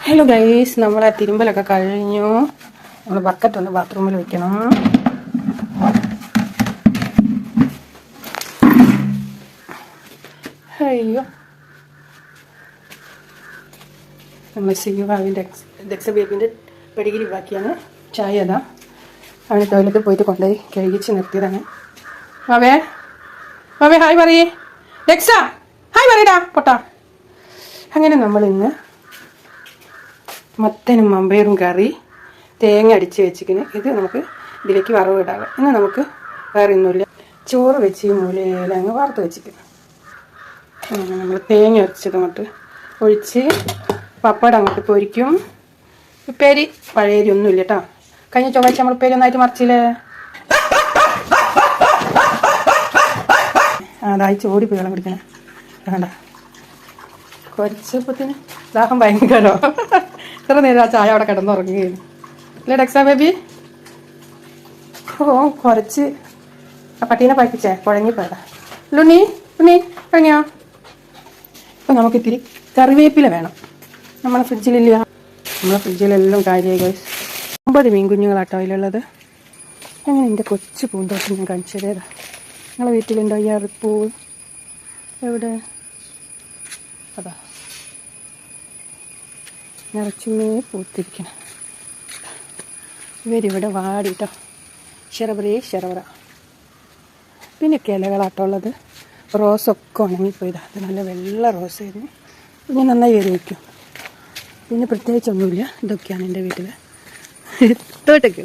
Hello guys, നമ്മളെ തിരുമ്പലൊക്കെ കഴിഞ്ഞു. നമ്മൾ ബക്കറ്റ് ഒന്ന് ബാത്റൂമിൽ വെക്കണം. അയ്യോ, നമ്മൾ സീവാവിൻ്റെ ദക്സ ബേബിൻ്റെ പെടിഗിരി ബാക്കിയാണ്. ചായ അതാ അവന് ടോയ്ലറ്റിൽ പോയിട്ട് കൊണ്ടുപോയി കഴുകിച്ച് നിർത്തിയതാണ്. മാവേ മാവേ ഹായ് പറയേ. ദക്സ ഹായ് പറയടാ പൊട്ടാ. അങ്ങനെ നമ്മളിന്ന് മത്തനും മമ്പയറും കറി തേങ്ങ അടിച്ച് വെച്ചിരിക്കുന്നു. ഇത് നമുക്ക് ഇതിലേക്ക് വറവ് ഇടാം. ഇന്ന് നമുക്ക് വേറെ ഒന്നുമില്ല. ചോറ് വെച്ച് മൂലയിൽ അങ്ങ് വറുത്ത് വെച്ചിരിക്കുന്നു. നമ്മൾ തേങ്ങ അരച്ചത് അങ്ങോട്ട് ഒഴിച്ച് പപ്പടം അങ്ങോട്ട് പൊരിക്കും. ഉപ്പേരി പഴയരി ഒന്നുമില്ല കേട്ടോ. കഴിഞ്ഞ ചൊവ്വാഴ്ച നമ്മൾ ഉപ്പേരി ഒന്നായിട്ട് മറിച്ചില്ലേ. അതായി ചോടി പോയി വെള്ളം കുടിക്കണം. വേണ്ട കുറച്ചപ്പത്തിന് ദാഹം ഭയങ്കരോ. ഇത്ര നേരം ആ ചായ അവിടെ കിടന്നുറങ്ങുകയാണ് അല്ലേ ഡെക്സാ ബേബി? ഓ കുറച്ച് ആ പട്ടീനെ പായിപ്പിച്ചേ കുഴങ്ങിപ്പോയതാ. ലുണ്ണി ഉണ്ണി കഴിഞ്ഞോ? ഇപ്പം നമുക്ക് ഇത്തിരി കറിവേപ്പില വേണം. നമ്മളെ ഫ്രിഡ്ജിലില്ല. നമ്മളെ ഫ്രിഡ്ജിലെല്ലാം കാര്യമായി ഗൈസ്. 9 മീൻ കുഞ്ഞുങ്ങളാട്ടോ അതിലുള്ളത്. അങ്ങനെ എൻ്റെ കൊച്ചു പൂന്തോട്ടം ഞാൻ കാണിച്ചു തരാം. നിങ്ങളെ വീട്ടിലുണ്ടോ ഈ അറുപ്പൂ? എവിടെ? അതാ നിറച്ചുമേ പൂത്തിരിക്കണം. ഇവരിവിടെ വാടിട്ടോ ശരബറേ ശരബറ. പിന്നെ കിലകളാട്ടോ ഉള്ളത്. റോസൊക്കെ ഉണങ്ങിപ്പോയതാ. അത് നല്ല വെള്ള റോസായിരുന്നു. ഞാൻ നന്നായി വരെ വയ്ക്കും. പിന്നെ പ്രത്യേകിച്ചൊന്നുമില്ല. ഇതൊക്കെയാണ് എൻ്റെ വീട്ടിൽ തോട്ടൊക്കെ.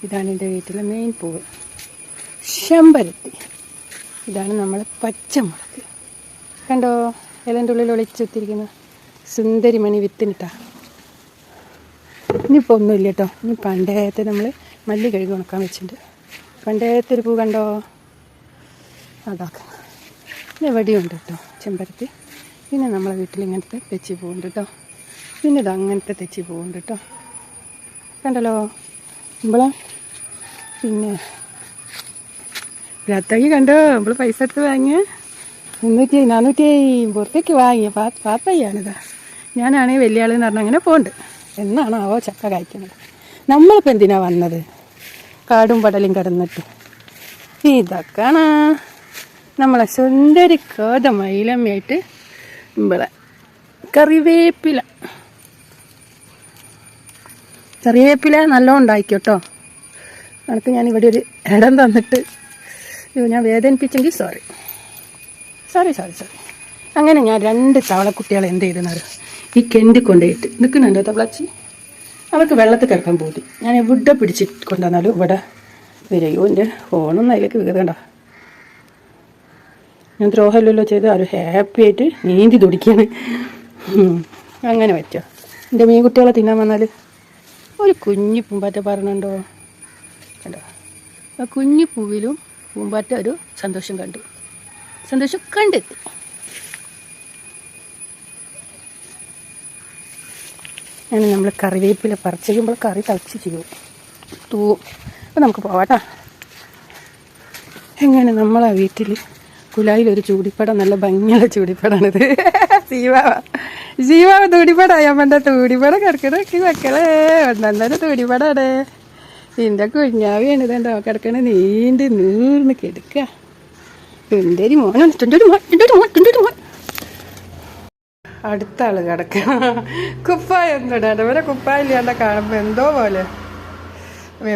ഇതാണ് എൻ്റെ വീട്ടിലെ മെയിൻ പൂവ് ചെമ്പരത്തി. ഇതാണ് നമ്മളെ പച്ചമുളക്. കണ്ടോ ഇലൻ്റെ ഉള്ളിൽ ഒളിച്ചെത്തിരിക്കുന്ന സുന്ദരിമണി വിത്തിനിട്ടാ. ഇനിയിപ്പോൾ ഒന്നുമില്ല കേട്ടോ. ഇനി പണ്ടത്തെ നമ്മൾ മല്ലി കഴുകി ഉണക്കാൻ വെച്ചിട്ടുണ്ട്. പണ്ടത്തെ ഒരു പൂ കണ്ടോ അതാക്കാം. പിന്നെ എവിടെയുണ്ട് കേട്ടോ ചെമ്പരത്തി. പിന്നെ നമ്മളെ വീട്ടിൽ ഇങ്ങനത്തെ തെച്ചി പൂവുണ്ട് കേട്ടോ. പിന്നെ ഇത് അങ്ങനത്തെ തെച്ചി പൂവുണ്ട് കേട്ടോ. കണ്ടല്ലോ നമ്മളെ. പിന്നെ രാത്രി കണ്ടോ നമ്മൾ പൈസ എടുത്ത് വാങ്ങിയ 300-400 വാങ്ങിയ പാപ്പയ്യാണിതാ. ഞാനാണെങ്കിൽ വലിയ ആളെന്ന് പറഞ്ഞാൽ അങ്ങനെ പോകുന്നുണ്ട്. എന്നാണോ ആവോ ചക്ക കായ്ക്കുന്നത്. നമ്മളിപ്പോൾ എന്തിനാ വന്നത്? കാടും പടലും കിടന്നിട്ട്. ഇതൊക്കെയാണ് നമ്മളെ സുന്ദരി കോതമയിലമ്മയായിട്ട് ഇവിടെ കറിവേപ്പില. കറിവേപ്പില നല്ലോണം ഉണ്ടായിക്കോട്ടോ. എനിക്ക് ഞാനിവിടെ ഒരു ഇടം തന്നിട്ട് ഞാൻ വേദനിപ്പിച്ചെങ്കിൽ സോറി. അങ്ങനെ ഞാൻ 2 തവളക്കുട്ടികളെ എന്ത് ചെയ്തെന്നറിയോ, ഈ കെണ്ടി കൊണ്ടുപോയിട്ട് നിൽക്കുന്നുണ്ടോ തവളച്ചി. അവർക്ക് വെള്ളത്തിൽ കിടക്കാൻ പോകും. ഞാൻ എവിടെ പിടിച്ചിട്ട് കൊണ്ടുവന്നാലും ഇവിടെ വരെയോ. എൻ്റെ ഫോണൊന്നും അതിലേക്ക് വീതണ്ട. ഞാൻ ദ്രോഹമല്ലല്ലോ ചെയ്ത് അവർ ഹാപ്പി ആയിട്ട് നീന്തി തുടിക്കാണ്. അങ്ങനെ പറ്റുമോ? എൻ്റെ മീൻ കുട്ടികളെ തിന്നാൻ വന്നാൽ ഒരു കുഞ്ഞു പൂമ്പാറ്റ പറഞ്ഞുണ്ടോ കണ്ടോ. ആ കുഞ്ഞു പൂവിലും പൂമ്പാറ്റ ഒരു സന്തോഷം കണ്ടെത്തി. അങ്ങനെ നമ്മൾ കറിവേപ്പില പറിച്ചുമ്പോൾ കറി തളിച്ച് ചെയ്യും തൂവും. അപ്പോൾ നമുക്ക് പോവാട്ടാ. എങ്ങനെ നമ്മളാ വീട്ടിൽ കുലായിലൊരു ചൂടിപ്പടം, നല്ല ഭംഗിയുള്ള ചൂടിപ്പടാണിത്. ജീവാവ് തൂടിപ്പടാ. അമ്മൻ്റെ തൂടിപ്പടം കിടക്കണൊക്കെ മക്കളെ ഒന്നൊന്നര തൂടിപ്പടാണ്. എൻ്റെ കുഞ്ഞാവിയാണ് ഇതുണ്ടോ കിടക്കണ നീണ്ട് നീർന്ന് കിടക്കുക. സുന്ദരി മോനാണ്. മോൻ അടുത്ത ആള് കിടക്കണം. കുപ്പായം ഇടാണ്ട്. ഇവരെ കുപ്പായം ഇല്ലാണ്ട് കാണുമ്പോൾ എന്തോ പോലെ.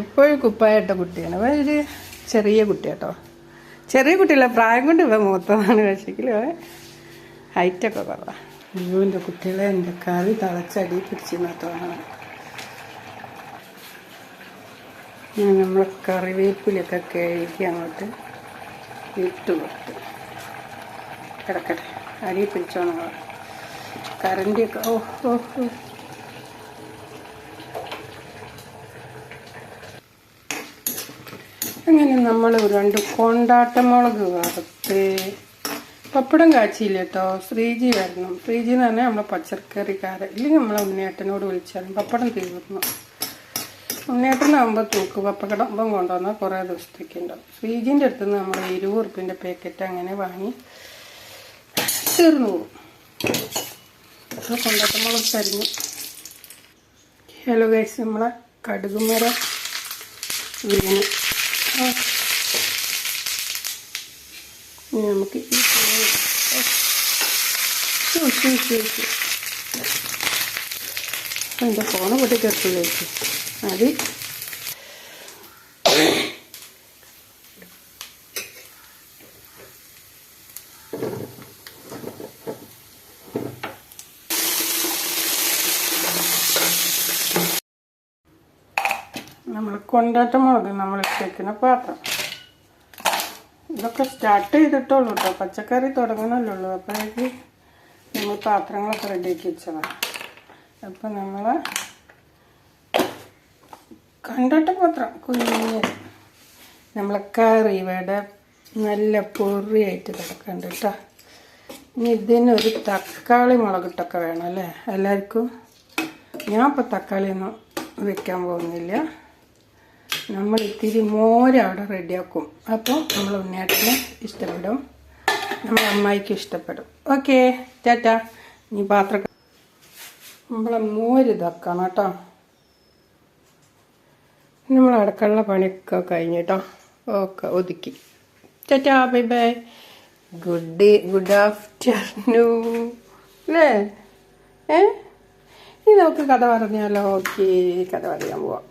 എപ്പോഴും കുപ്പായ ഇട്ട കുട്ടിയാണ്. ഒരു ചെറിയ കുട്ടി കേട്ടോ. ചെറിയ കുട്ടിയല്ല, പ്രായം കൊണ്ട് ഇവ മൂത്തതാണ്. പക്ഷേങ്കിൽ ഹൈറ്റൊക്കെ കുറവാണ്. ജീവൻ്റെ കുട്ടികളെ എൻ്റെ കറി തിളച്ചടി പിടിച്ചിരുന്ന തോന്നണം. ഞാൻ നമ്മളെ കറിവേപ്പിലൊക്കെ കഴുകി അങ്ങോട്ട് ഇട്ട് കൊടുത്തു. കിടക്കട്ടെ. അരി പിടിച്ചോണം കറണ്ടിയൊക്കെ. അങ്ങനെ നമ്മൾ 2 കൊണ്ടാട്ടമുളക് വറുത്ത് പപ്പടം കാച്ചിയില്ല കേട്ടോ. ശ്രീജി വരണം. ശ്രീജി എന്ന് പറഞ്ഞാൽ നമ്മളെ പച്ചക്കറിക്കാരൻ. ഇല്ലെങ്കിൽ നമ്മളെ ഉണ്ണിയേട്ടനോട് വിളിച്ചാലും പപ്പടം തീർന്നു. ഉണ്ണിയേട്ടനാകുമ്പോൾ തൂക്ക് പപ്പക്കടമ്പം കൊണ്ടുവന്നാൽ കുറേ ദിവസത്തേക്ക് ഉണ്ടാവും. ശ്രീജിൻ്റെ അടുത്ത് നിന്ന് നമ്മൾ 20 ഉറുപ്പിൻ്റെ പാക്കറ്റ് അങ്ങനെ വാങ്ങി തീർന്നു പോകും. അപ്പോൾ കൊണ്ടാട്ടമുളക് കരിഞ്ഞു. ഹലോ ഗൈസ്, നമ്മളെ കടുകുമരം വീണ്. നമുക്ക് ഈ എൻ്റെ ഫോണ് പൊട്ടിക്കെടുത്ത് കഴിച്ചു. അത് നമ്മൾ കൊണ്ടാട്ടമുളക് നമ്മൾ ഇട്ടേക്കുന്ന പാത്രം. ഇതൊക്കെ സ്റ്റാർട്ട് ചെയ്തിട്ടുള്ളൂ കേട്ടോ, പച്ചക്കറി തുടങ്ങണമല്ലോ. അപ്പോഴേക്ക് നമ്മൾ പാത്രങ്ങളൊക്കെ റെഡിയാക്കി വെച്ചതാണ്. അപ്പം നമ്മൾ കൊണ്ടാട്ട പാത്രം കുഞ്ഞ് നമ്മളെ കറി ഇവിടെ നല്ല പൊറിയായിട്ട് കിടക്കുന്നുണ്ട് കേട്ടോ. ഇനി ഇതിനൊരു തക്കാളി മുളകിട്ടൊക്കെ വേണം അല്ലേ എല്ലാവർക്കും. ഞാൻ ഇപ്പോൾ തക്കാളിയൊന്നും വെക്കാൻ പോകുന്നില്ല. നമ്മൾ ഇത്തിരി മോര് അവിടെ റെഡിയാക്കും. അപ്പോൾ നമ്മൾ ഉണ്ണിയേട്ടന് ഇഷ്ടപ്പെടും, നമ്മളെ അമ്മായിക്ക് ഇഷ്ടപ്പെടും. ഓക്കെ, ടാറ്റ. ഇനി പാത്രം നമ്മളെ മോര് ഇതാക്കണം കേട്ടോ. നമ്മൾ അടുക്കള പണിയൊക്കെ കഴിഞ്ഞ് കേട്ടോ. ഓക്കെ, ഒതുക്കി. Tata, bye bye, good afternoon അല്ലേ. ഇനി നമുക്ക് കഥ പറഞ്ഞാലോ? ഓക്കെ, കഥ പറയാൻ പോവാം.